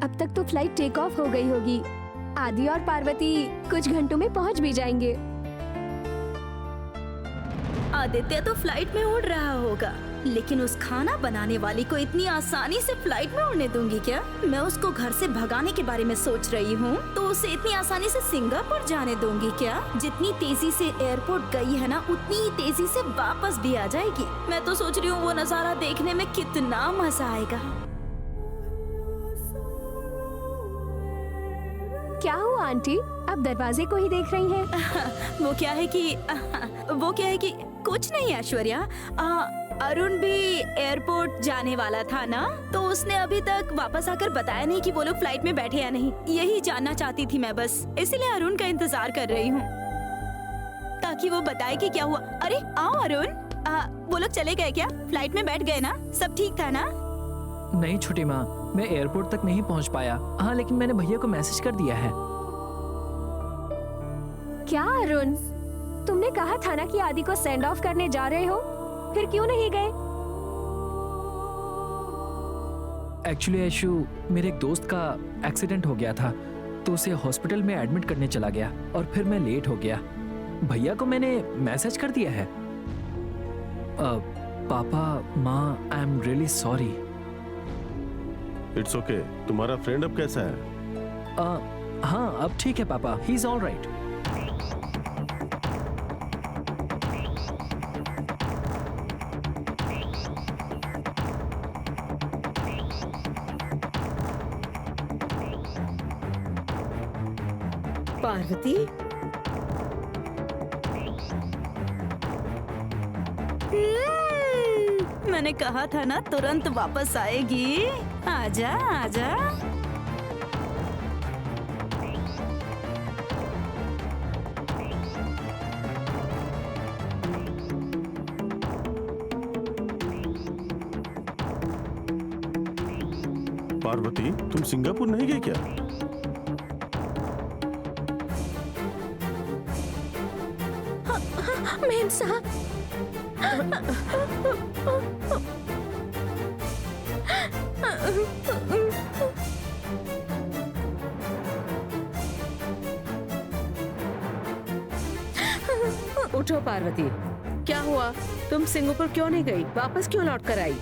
अब तक तो फ्लाइट टेक ऑफ हो गई होगी। आदि और पार्वती कुछ घंटों में पहुंच भी जाएंगे। आदित्य तो फ्लाइट में उड़ रहा होगा, लेकिन उस खाना बनाने वाली को इतनी आसानी से फ्लाइट में उड़ने दूंगी क्या? मैं उसको घर से भगाने के बारे में सोच रही हूँ, तो उसे इतनी आसानी से सिंगापुर जाने दूंगी क्या? जितनी तेजी से एयरपोर्ट गई है ना, उतनी ही तेजी से वापस भी आ जाएगी। मैं तो सोच रही हूँ वो नजारा देखने में कितना मजा आएगा। क्या हुआ आंटी, आप दरवाजे को ही देख रही हैं? वो क्या है कि कुछ नहीं ऐश्वर्या। अरुण भी एयरपोर्ट जाने वाला था ना, तो उसने अभी तक वापस आकर बताया नहीं कि वो लोग फ्लाइट में बैठे या नहीं। यही जानना चाहती थी मैं बस, इसलिए अरुण का इंतजार कर रही हूँ ताकि वो बताए कि क्या हुआ। अरे आओ अरुण, वो लोग चले गए क्या? फ्लाइट में बैठ गए ना? सब ठीक था ना? नहीं छोटी माँ, मैं एयरपोर्ट तक नहीं पहुँच पाया। हाँ, लेकिन मैंने भैया को मैसेज कर दिया है। क्या अरुण, तुमने कहा था ना कि आदि को सेंड ऑफ करने जा रहे हो, फिर क्यों नहीं गए? एक्चुअली ऐशु, मेरे एक दोस्त का एक्सीडेंट हो गया था, तो उसे हॉस्पिटल में एडमिट करने चला गया और फिर मैं लेट हो गया। भैया को मैंने मैसेज कर दिया है। पापा, माँ, I am really sorry. It's okay. तुम्हारा फ्रेंड अब कैसा है? हाँ, अब ठीक है पापा, he is all right. Parvati, मैंने कहा था ना तुरंत वापस आएगी। आजा आजा। पार्वती, तुम सिंगापुर नहीं गई क्या? मेम साहब, उठो पार्वती, क्या हुआ? तुम सिंगापुर क्यों नहीं गई? वापस क्यों लौट कर आई?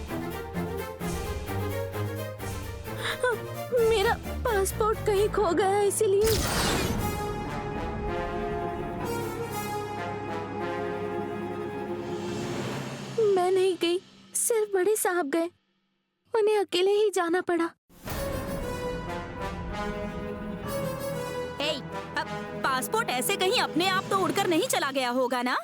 मेरा पासपोर्ट कहीं खो गया, इसीलिए। मैं नहीं गई, सिर्फ बड़े साहब गए। उन्हें अकेले ही जाना पड़ा। पासपोर्ट ऐसे कहीं अपने आप तो उड़कर नहीं चला गया होगा ना?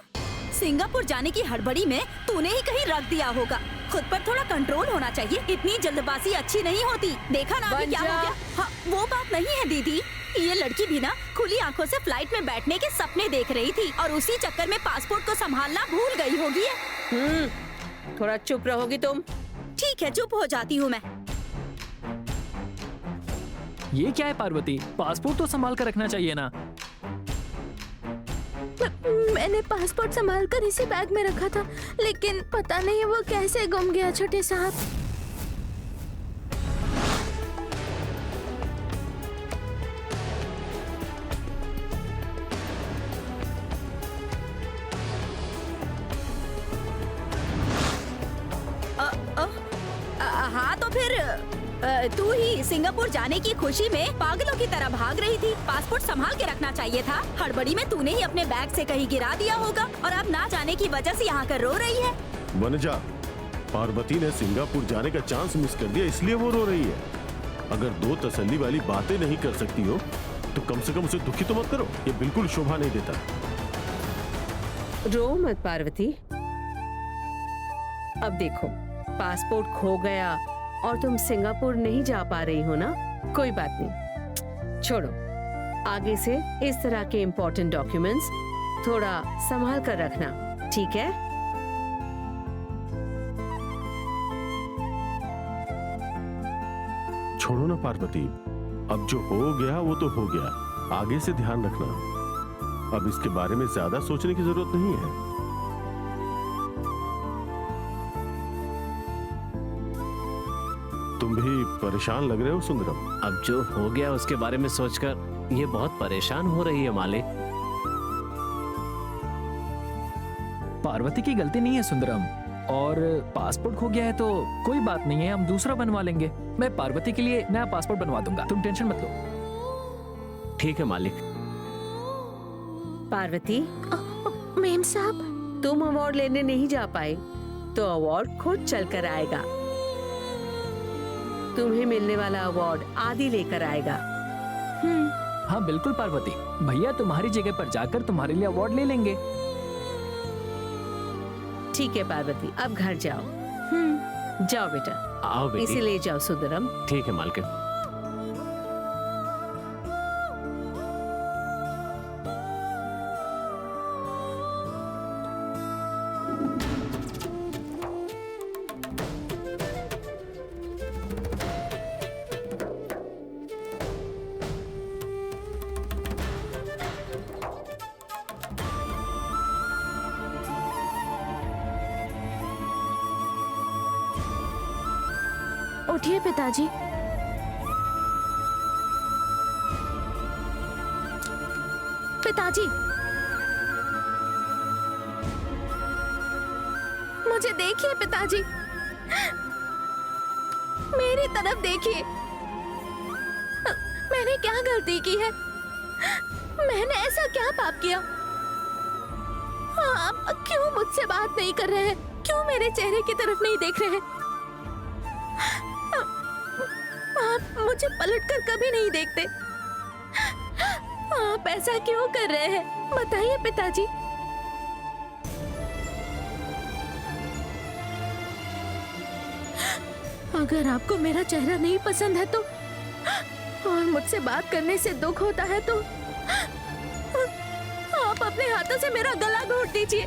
सिंगापुर जाने की हड़बड़ी में तूने ही कहीं रख दिया होगा। खुद पर थोड़ा कंट्रोल होना चाहिए, इतनी जल्दबाजी अच्छी नहीं होती। देखा ना अभी क्या हो गया? हाँ, वो बात नहीं है दीदी। ये लड़की भी ना खुली आंखों से फ्लाइट में बैठने के सपने देख रही थी और उसी चक्कर में पासपोर्ट को संभालना भूल गई होगी। थोड़ा चुप रहोगी तुम? ठीक है, चुप हो जाती हूँ मैं। ये क्या है पार्वती, पासपोर्ट तो संभाल कर रखना चाहिए ना। मैंने पासपोर्ट संभाल कर इसी बैग में रखा था, लेकिन पता नहीं वो कैसे गुम गया छोटे साहब। हाँ तो फिर तू ही सिंगापुर जाने की खुशी में पागलों की तरह भाग रही थी। पासपोर्ट संभाल के रखना चाहिए था। हड़बड़ी में तूने ही अपने बैग से कहीं गिरा दिया होगा और अब ना जाने की वजह से यहाँ कर रो रही है। वनजा, पार्वती ने सिंगापुर जाने का चांस मिस कर दिया, इसलिए वो रो रही है। अगर दो तसल्ली वाली बातें नहीं कर सकती हो तो कम से कम उसे दुखी तो मत करो। ये बिल्कुल शोभा नहीं देता। रो मत पार्वती। अब देखो, पासपोर्ट खो गया और तुम सिंगापुर नहीं जा पा रही हो ना, कोई बात नहीं, छोड़ो। आगे से इस तरह के इम्पोर्टेंट डॉक्यूमेंट्स थोड़ा संभाल कर रखना, ठीक है? छोड़ो ना पार्वती, अब जो हो गया वो तो हो गया। आगे से ध्यान रखना। अब इसके बारे में ज्यादा सोचने की जरूरत नहीं है। तुम भी परेशान लग रहे हो सुंदरम। अब जो हो गया उसके बारे में सोचकर ये बहुत परेशान हो रही है मालिक। पार्वती की गलती नहीं है सुंदरम, और पासपोर्ट खो गया है तो कोई बात नहीं है, हम दूसरा बनवा लेंगे। मैं पार्वती के लिए नया पासपोर्ट बनवा दूंगा, तुम टेंशन मत लो। ठीक है मालिक। पार्वती, मेम साहब, तुम अवार्ड लेने नहीं जा पाए तो अवार्ड खुद चल कर आएगा। तुम्हें मिलने वाला अवार्ड आदि लेकर आएगा। हाँ बिल्कुल पार्वती, भैया तुम्हारी जगह पर जाकर तुम्हारे लिए अवार्ड ले लेंगे। ठीक है पार्वती, अब घर जाओ। जाओ बेटा, आओ बेटी। इसे ले जाओ सुंदरम। ठीक है मालकिन। उठिए पिताजी। पिताजी, मुझे देखिए पिताजी, मेरी तरफ देखिए। मैंने क्या गलती की है? मैंने ऐसा क्या पाप किया? आप क्यों मुझसे बात नहीं कर रहे हैं? क्यों मेरे चेहरे की तरफ नहीं देख रहे हैं? आप मुझे पलटकर कभी नहीं देखते। आप ऐसा क्यों कर रहे हैं? बताइए पिताजी। अगर आपको मेरा चेहरा नहीं पसंद है तो, और मुझसे बात करने से दुख होता है तो, आप अपने हाथों से मेरा गला घोट दीजिए।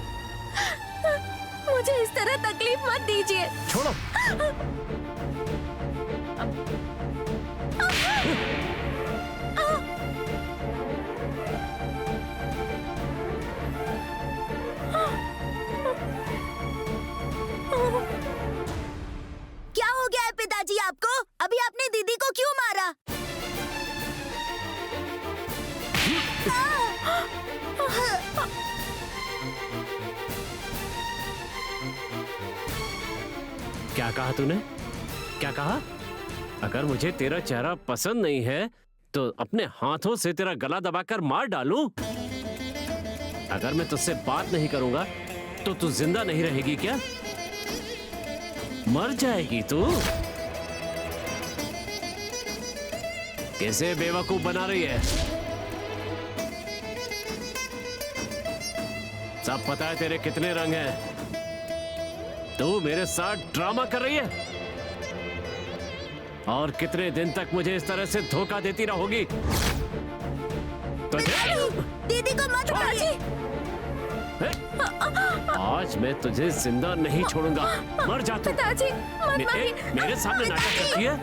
मुझे इस तरह तकलीफ मत दीजिए। छोड़ो। क्या हो गया है पिताजी आपको? अभी आपने दीदी को क्यों मारा? क्या कहा तूने? क्या कहा? अगर मुझे तेरा चेहरा पसंद नहीं है तो अपने हाथों से तेरा गला दबाकर मार डालूं? अगर मैं तुझसे बात नहीं करूंगा तो तू जिंदा नहीं रहेगी क्या? मर जाएगी तू। कैसे बेवकूफ बना रही है? सब पता है तेरे कितने रंग हैं। तू मेरे साथ ड्रामा कर रही है और कितने दिन तक मुझे इस तरह से धोखा देती रहोगी? दीदी को मत मारिए। आज मैं तुझे जिंदा नहीं छोड़ूंगा। मर जा तू। पिताजी मत मारिए। मेरे सामने नाटक करती है?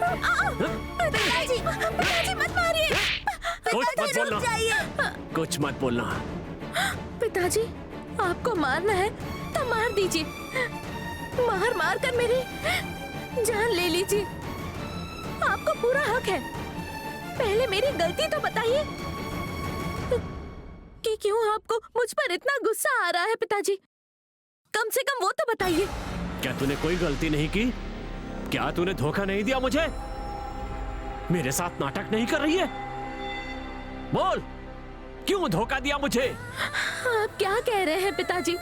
पिताजी, पिताजी मत मारिए। कुछ मत बोलना। कुछ मत बोलना। पिताजी, आपको मारना है तो मार दीजिए। मार मार कर मेरी जान ले लीजिए। आपको पूरा हक है। पहले मेरी गलती तो बताइए कि क्यों आपको मुझ पर इतना गुस्सा आ रहा है पिताजी। कम से कम वो तो बताइए। क्या तूने कोई गलती नहीं की? क्या तूने धोखा नहीं दिया मुझे? मेरे साथ नाटक नहीं कर रही है? बोल, क्यों धोखा दिया मुझे? आप क्या कह रहे हैं पिताजी?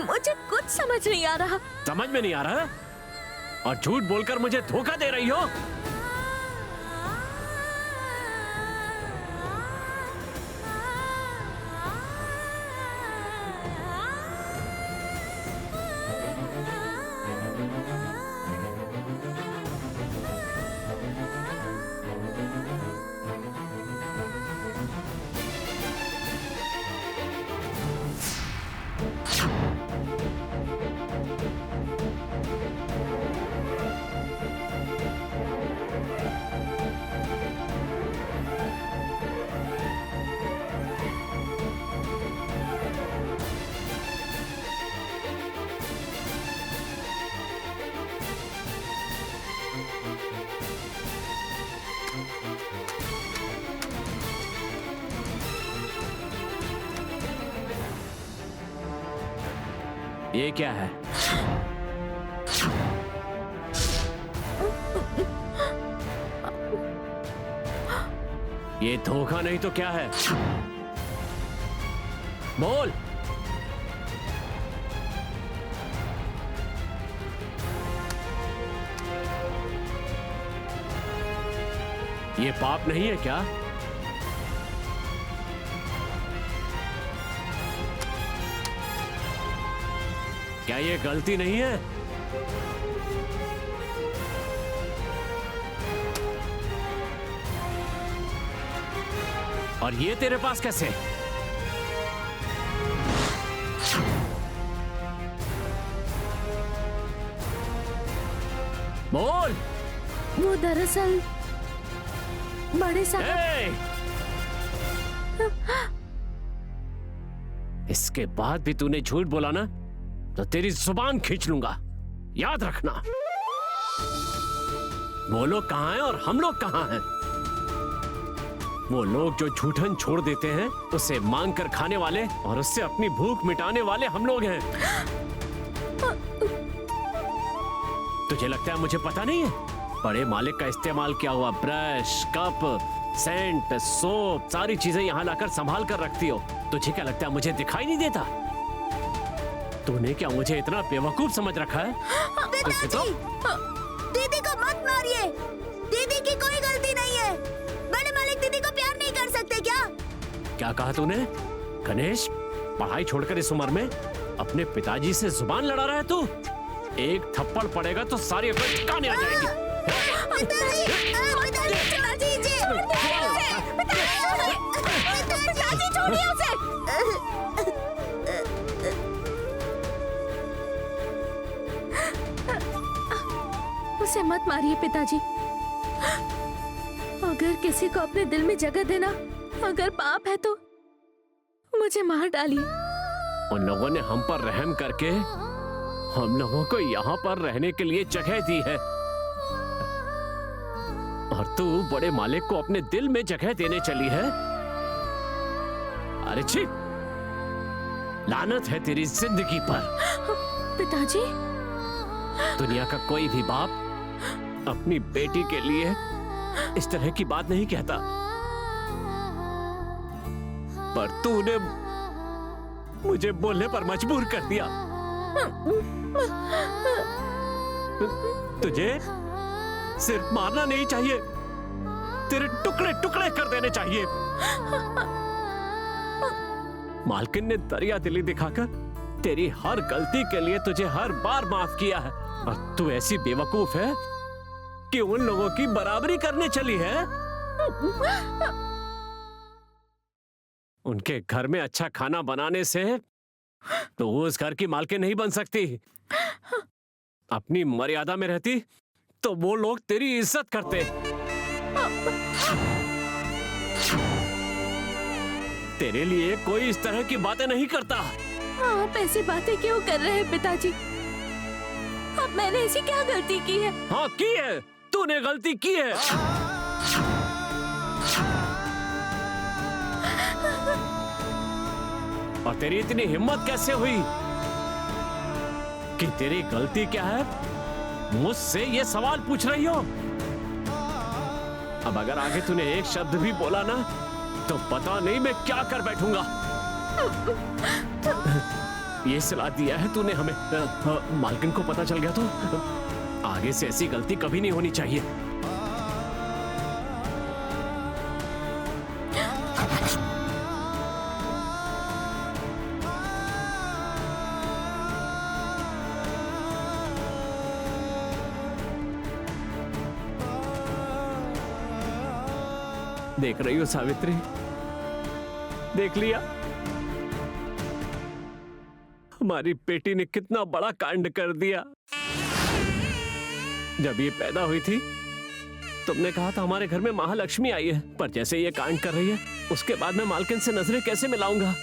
मुझे कुछ समझ नहीं आ रहा। समझ में नहीं आ रहा? और झूठ बोलकर मुझे धोखा दे रही हो? ये क्या है? ये धोखा नहीं तो क्या है? बोल। ये पाप नहीं है क्या? क्या ये गलती नहीं है? और ये तेरे पास कैसे? बोल। वो दरअसल बड़े साहब। ए! इसके बाद भी तूने झूठ बोला ना तो तेरी जुबान खींच लूंगा, याद रखना। वो लोग कहां हैं और हम लोग कहां हैं? वो लोग जो झूठन छोड़ देते हैं उसे मांग कर खाने वाले और उससे अपनी भूख मिटाने वाले हम लोग हैं। तुझे लगता है मुझे पता नहीं है? बड़े मालिक का इस्तेमाल किया हुआ ब्रश, कप, सेंट, सोप, सारी चीजें यहाँ लाकर संभाल कर रखती हो। तुझे क्या लगता है मुझे दिखाई नहीं देता? तूने क्या मुझे इतना बेवकूफ समझ रखा है? पिताजी, दीदी को मत मारिए। दीदी की कोई गलती नहीं है। बड़े मालिक दीदी को प्यार नहीं कर सकते क्या? क्या कहा तूने? गणेश, पढ़ाई छोड़कर इस उम्र में अपने पिताजी से जुबान लड़ा रहा है तू? एक थप्पड़ पड़ेगा तो सारी अकल ठिकाने आ जाएगी। पिताजी, छोड़ दीजिए। पिताजी, छोड़िए उसे। उसे मत मारिए पिताजी। अगर किसी को अपने दिल में जगह देना अगर पाप है तो मुझे मार डालिए। उन लोगों ने हम पर रहम करके हम लोगों को यहाँ पर रहने के लिए जगह दी है, और तू बड़े मालिक को अपने दिल में जगह देने चली है। अरे छी, लानत है तेरी जिंदगी पर। पिताजी, दुनिया का कोई भी बाप अपनी बेटी के लिए इस तरह की बात नहीं कहता, पर तूने मुझे बोलने पर मजबूर कर दिया। तुझे सिर्फ मारना नहीं चाहिए, तेरे टुकड़े टुकड़े कर देने चाहिए। मालकिन ने दरिया दिली दिखाकर तेरी हर गलती के लिए तुझे हर बार माफ किया है, और तू ऐसी बेवकूफ है कि उन लोगों की बराबरी करने चली है। उनके घर में अच्छा खाना बनाने से तो वो उस घर की मालकिन नहीं बन सकती। अपनी मर्यादा में रहती तो वो लोग तेरी इज्जत करते। तेरे लिए कोई इस तरह की बातें नहीं करता। आप ऐसी बातें क्यों कर रहे हैं पिताजी? अब मैंने ऐसी क्या गलती की है? हाँ की है, तूने गलती की है। और तेरी इतनी हिम्मत कैसे हुई कि तेरी गलती क्या है मुझसे ये सवाल पूछ रही हो? अब अगर आगे तूने एक शब्द भी बोला ना तो पता नहीं मैं क्या कर बैठूंगा। ये सलाह दिया है तूने हमें, मालकिन को पता चल गया तो आगे से ऐसी गलती कभी नहीं होनी चाहिए। देख रही हो सावित्री, देख लिया हमारी बेटी ने कितना बड़ा कांड कर दिया। जब ये पैदा हुई थी तुमने कहा था हमारे घर में महालक्ष्मी आई है, पर जैसे ये कांड कर रही है उसके बाद मैं मालकिन से नजरें कैसे मिलाऊंगा?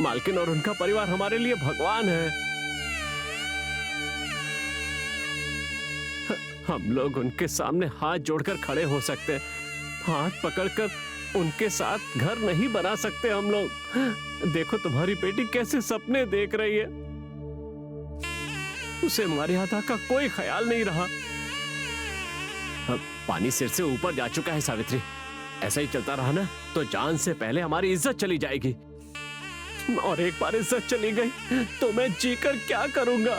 मालकिन और उनका परिवार हमारे लिए भगवान है। हम लोग उनके सामने हाथ जोड़कर खड़े हो सकते हैं, हाथ पकड़कर उनके साथ घर नहीं बना सकते हम लोग। देखो तुम्हारी बेटी कैसे सपने देख रही है। उसे मर्यादा का कोई ख्याल नहीं रहा। अब पानी सिर से ऊपर जा चुका है सावित्री। ऐसा ही चलता रहा ना तो जान से पहले हमारी इज्जत चली जाएगी, और एक बार इज्जत चली गई तो मैं जीकर क्या करूंगा।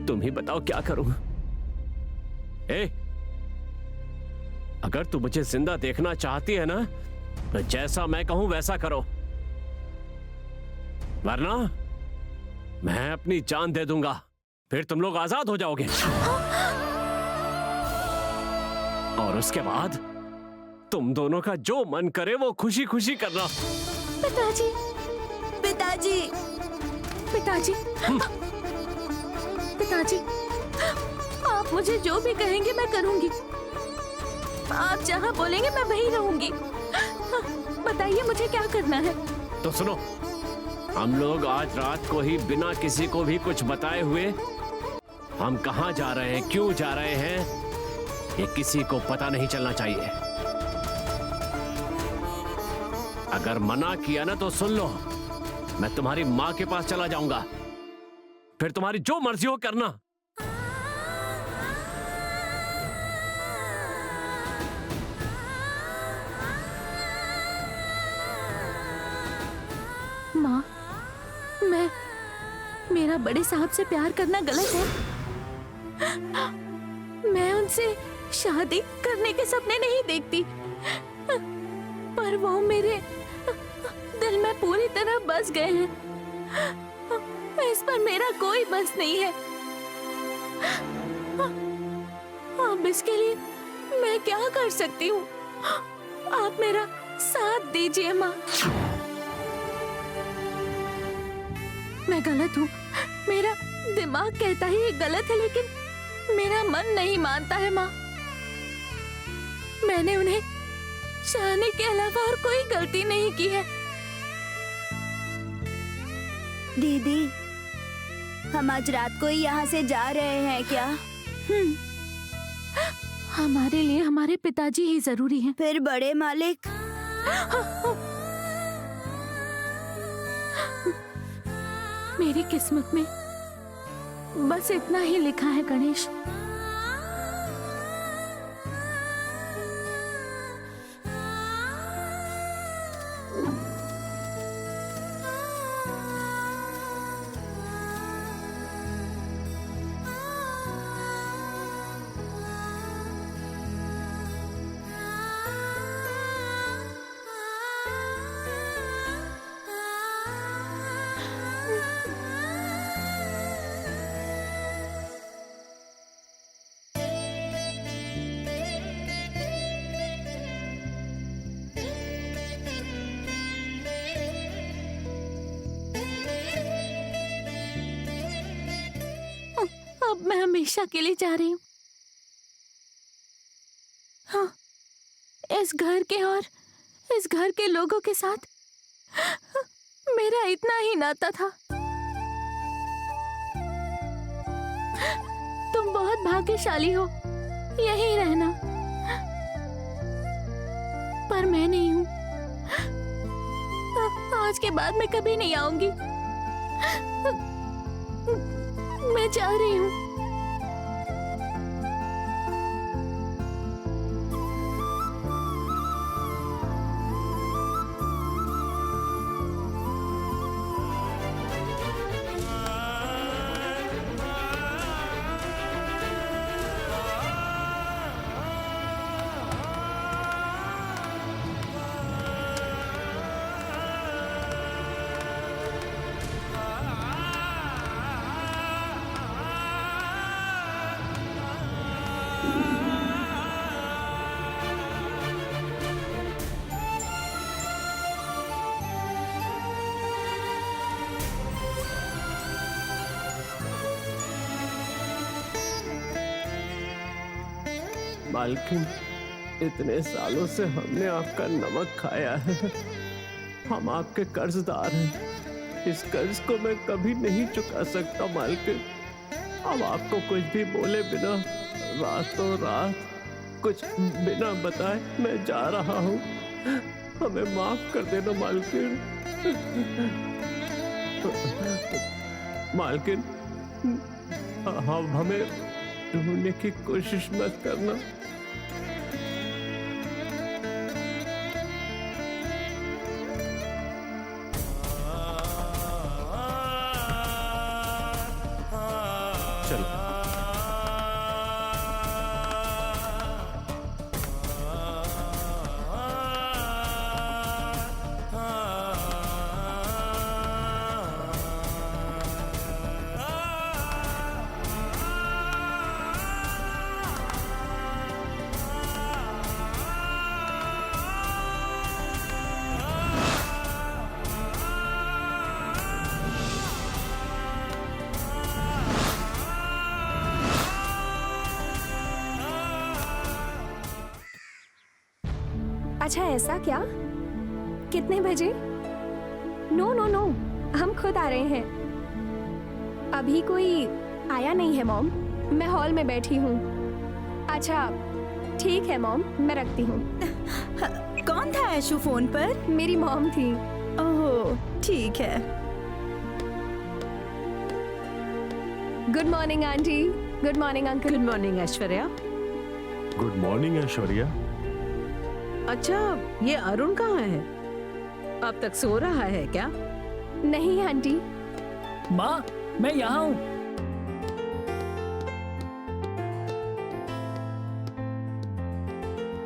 तुम ही बताओ क्या करूं। अगर तू मुझे जिंदा देखना चाहती है ना तो जैसा मैं कहूं वैसा करो, वरना मैं अपनी जान दे दूंगा, फिर तुम लोग आजाद हो जाओगे। और उसके बाद तुम दोनों का जो मन करे वो खुशी खुशी करना। पिताजी, पिताजी, पिताजी, पिताजी, आप मुझे जो भी कहेंगे मैं करूंगी। आप जहाँ बोलेंगे मैं वहीं रहूंगी। बताइए मुझे क्या करना है। तो सुनो, हम लोग आज रात को ही बिना किसी को भी कुछ बताए हुए हम कहाँ जा रहे हैं, क्यों जा रहे हैं, ये किसी को पता नहीं चलना चाहिए। अगर मना किया ना तो सुन लो, मैं तुम्हारी माँ के पास चला जाऊंगा, फिर तुम्हारी जो मर्जी हो करना। माँ, मेरा बड़े साहब से प्यार करना गलत है। मैं उनसे शादी करने के सपने नहीं देखती, पर वो मेरे दिल में पूरी तरह बस गए हैं। इस पर मेरा कोई बस नहीं है। अब इसके लिए मैं क्या कर सकती हूँ? आप मेरा साथ दीजिए माँ। मैं गलत हूँ, मेरा दिमाग कहता ही ये गलत है, लेकिन मेरा मन नहीं मानता है माँ। मैंने उन्हें चाहने के अलावा और कोई गलती नहीं की है। दीदी, हम आज रात को ही यहाँ से जा रहे हैं क्या? हमारे लिए हमारे पिताजी ही जरूरी हैं। फिर बड़े मालिक? मेरी किस्मत में बस इतना ही लिखा है गणेश। अब मैं हमेशा के लिए जा रही हूँ। हाँ, इस घर के और इस घर के लोगों के साथ मेरा इतना ही नाता था। तुम बहुत भाग्यशाली हो, यहीं रहना। पर मैं नहीं हूँ। आज के बाद मैं कभी नहीं आऊंगी। मैं जा रही हूँ। मालकिन, इतने सालों से हमने आपका नमक खाया है। हम आपके कर्जदार हैं। इस कर्ज को मैं कभी नहीं चुका सकता मालकिन। अब आपको कुछ भी बोले बिना, रातों रात कुछ बिना बताए मैं जा रहा हूँ। हमें माफ कर देना मालकिन। मालकिन, अब हमें ढूंढने की कोशिश मत करना। चलो। अच्छा ऐसा क्या? कितने बजे? नो नो नो, हम खुद आ रहे हैं। अभी कोई आया नहीं है मॉम, मैं हॉल में बैठी हूँ। अच्छा ठीक है मॉम, मैं रखती हूँ। कौन था ऐशु फोन पर? मेरी मॉम थी। ओह ठीक है। Good morning aunty. Good morning uncle. Good morning Aishwarya. Good morning Aishwarya. अच्छा, ये अरुण कहाँ है? अब तक सो रहा है क्या? नहीं आंटी। माँ, मैं यहाँ हूँ।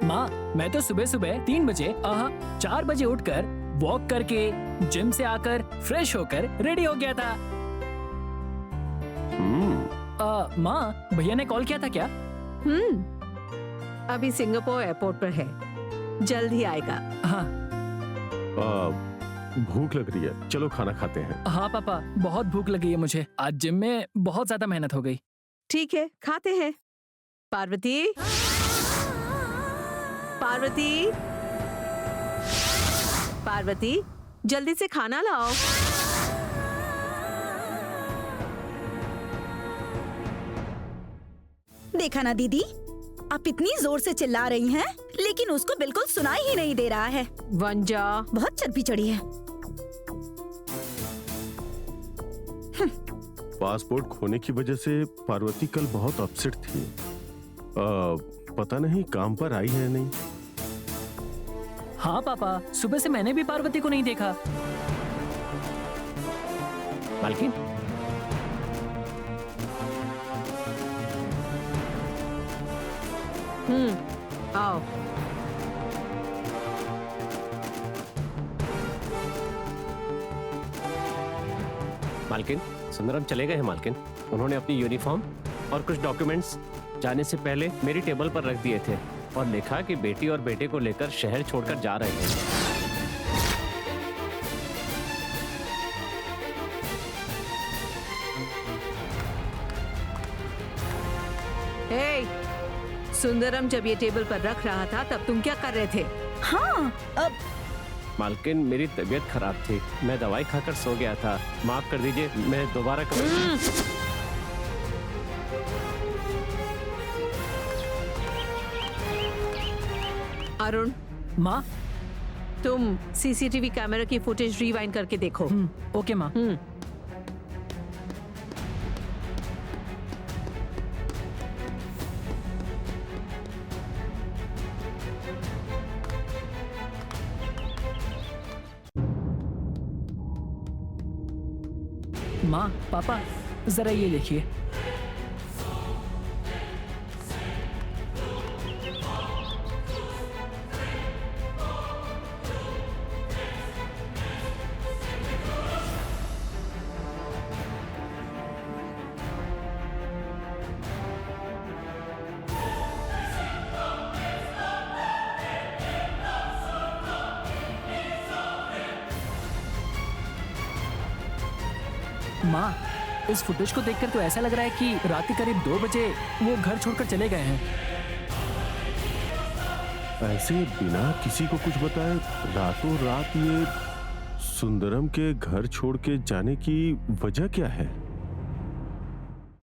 माँ, मैं तो सुबह सुबह 3 बजे 4 बजे उठकर वॉक करके जिम से आकर फ्रेश होकर रेडी हो गया था। माँ, भैया ने कॉल किया था क्या? अभी सिंगापुर एयरपोर्ट पर है, जल्द ही आएगा। हाँ भूख लग रही है, चलो खाना खाते हैं। हाँ पापा, बहुत भूख लगी है मुझे। आज जिम में बहुत ज्यादा मेहनत हो गई। ठीक है, खाते हैं। पार्वती, पार्वती, पार्वती, जल्दी से खाना लाओ। देखा ना दीदी, आप इतनी जोर से चिल्ला रही हैं, लेकिन उसको बिल्कुल सुनाई ही नहीं दे रहा है। वंजा, बहुत चर्बी चढ़ी है। पासपोर्ट खोने की वजह से पार्वती कल बहुत अपसेट थी। पता नहीं काम पर आई है नहीं। हाँ पापा, सुबह से मैंने भी पार्वती को नहीं देखा। मालकिन, आओ। मालकिन, सुंदरम चले गए हैं मालकिन। उन्होंने अपनी यूनिफॉर्म और कुछ डॉक्यूमेंट्स जाने से पहले मेरी टेबल पर रख दिए थे और लिखा कि बेटी और बेटे को लेकर शहर छोड़कर जा रहे हैं। हे, सुंदरम जब ये टेबल पर रख रहा था तब तुम क्या कर रहे थे? हाँ, अब मालकिन, मेरी तबीयत खराब थी, मैं दवाई खाकर सो गया था। माफ कर दीजिए, मैं दोबारा अरुण, माँ। तुम सीसीटीवी कैमरा की फुटेज रिवाइंड करके देखो। ओके माँ। माँ, पापा, जरा ये देखिए। माँ, इस फुटेज को देखकर तो ऐसा लग रहा है कि रात के करीब 2 बजे वो घर छोड़कर चले गए हैं। ऐसे बिना किसी को कुछ बताए रातों रात ये सुंदरम के घर छोड़ के जाने की वजह क्या है?